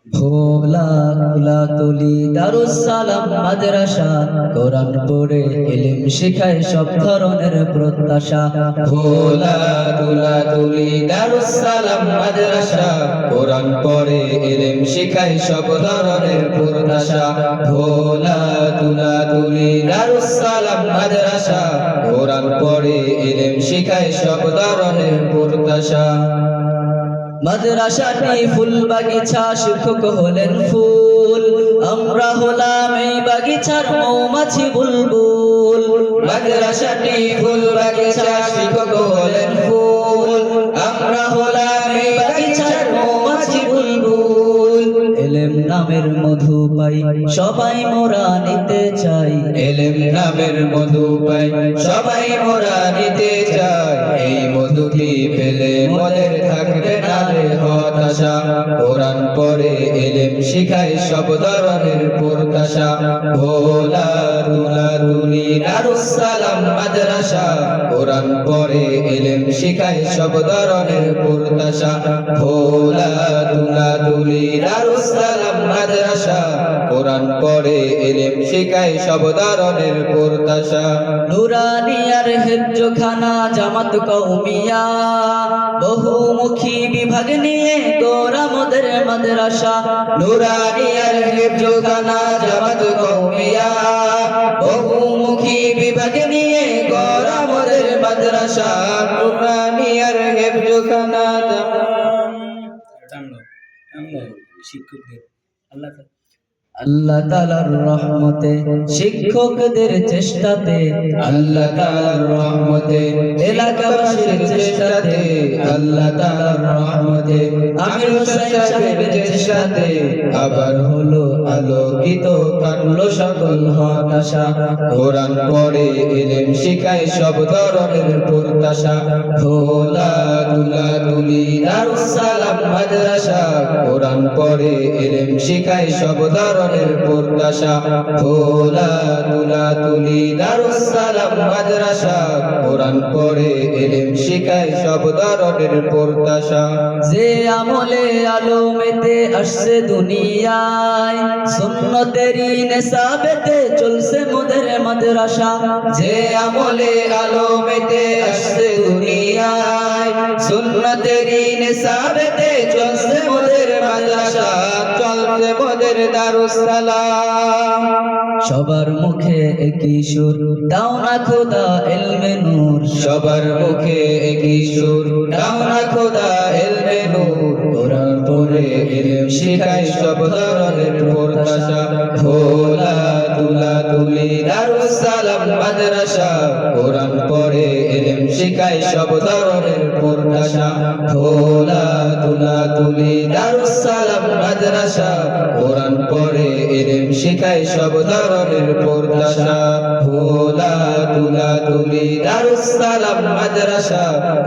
ভোলা তুলি দারুস সালাম মাদ্রাসা, কোরআন পড়ে ইলম শিখায় সব ধরনের প্রত্যাশা। ভোলা তুলি দারুস সালাম মাদ্রাসা, কোরআন পড়ে ইলম শিখায় সব ধরনের প্রত্যাশা। ভোলা তুলি দারুস সালাম মাদ্রাসা, কোরআন পড়ে ইলম শিখায় সব ধরনের প্রত্যাশা। মাদ্রাসাটি ফুল বাগিচা, শিক্ষক হলেন ফুল, আমরা হলাম এই বাগিচার মৌমাছি বুলবুল। মাদ্রাসাটি ফুল বাগিচা, শিক্ষক হলেন ফুল, আমরা হলাম এই বাগিচার মৌমাছি বুলবুল। এলেম নামের মধু পাই সবাই মোরা নিতে চাই, এলেম নামের মধু পাই সবাই মোরা নিতে চাই। এই মধুটি পেলে মোদের থাকবে না রে হতাশা। কোরআন পড়ে এলেম শিখায় সব ধরনের প্রত্যাশা। ভোলা তুলি দারুস সালাম মাদ্রাসা, কোরআন পড়ে এলেম শিখায় সব ধরনের প্রত্যাশা। ভোলা তুলি দারুস সালাম মাদ্রাসা, কোরআন পড়ে ইলম শিখায় সব ধরনের প্রত্যাশা। নুরানিয়ার হেফজখানা জামাত কওমিয়া, বহুমুখী বিভাগ নিয়ে গোরা মোদের মাদ্রাসা। নুরানিয়ার হেফজখানা জামাত কওমিয়া, বহুমুখী বিভাগ নিয়ে গোরা মোদের মাদ্রাসা। নুরানিয়ার হেফজখানা শিক্ষকদের আল্লাহ তাআলার রহমতে, শিক্ষকদের চেষ্টাতে, আল্লাহ তাআলার রহমতে, এলাকাবাসীর চেষ্টাতে, আল্লাহ তাআলার রহমতে, আমির হোসেন সাহেবের চেষ্টাতে আবার হলো আলোকিত, কাটলো সকল হতাশা। কোরআন পড়ে ইলম শিখায় সব ধরনের প্রত্যাশা। ভোলা তুলি দারুস সালাম মাদ্রাসা, কোরআন পড়ে ইলম শিখায় সব ধরনের প্রত্যাশা। ভোলা তুলি দারুস সালাম মাদ্রাসা, কোরআন পড়ে ইলম শিখায় সব ধরনের প্রত্যাশা। যে আমলে আলোমেতে আসছে দুনিয়ায়, সুন্নতেরই নেশাবেতে চলছে মোদের মাদ্রাসা। যে আমলে আলোমেতে আসছে দুনিয়ায়, সুন্নতেরই নেশাবেতে চলছে মোদের মাদ্রাসা, চলছে মোদের দারুস সালাম। সবার মুখে একই সুর, দাও না খোদা ইলমে নূর। সবার মুখে একই সুর, দাও না খোদা ইলমে নূর। কোরআন পড়ে ইলম শিখায় সব ধরনের প্রত্যাশা। ভোলা তুলি দারুস সালাম মাদ্রাসা, কোরআন পড়ে ইলম শিখায় সব ধরনের প্রত্যাশা। ভোলা তুলি দারুস সালাম মাদ্রাসা, কোরআন পড়ে ইলম শিখায় সব ধরনের প্রত্যাশা। ভোলা তুলি দারুস সালাম মাদ্রাসা,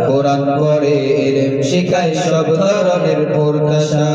কোরআন পড়ে ইলম শিখায় সব ধরনের প্রত্যাশা।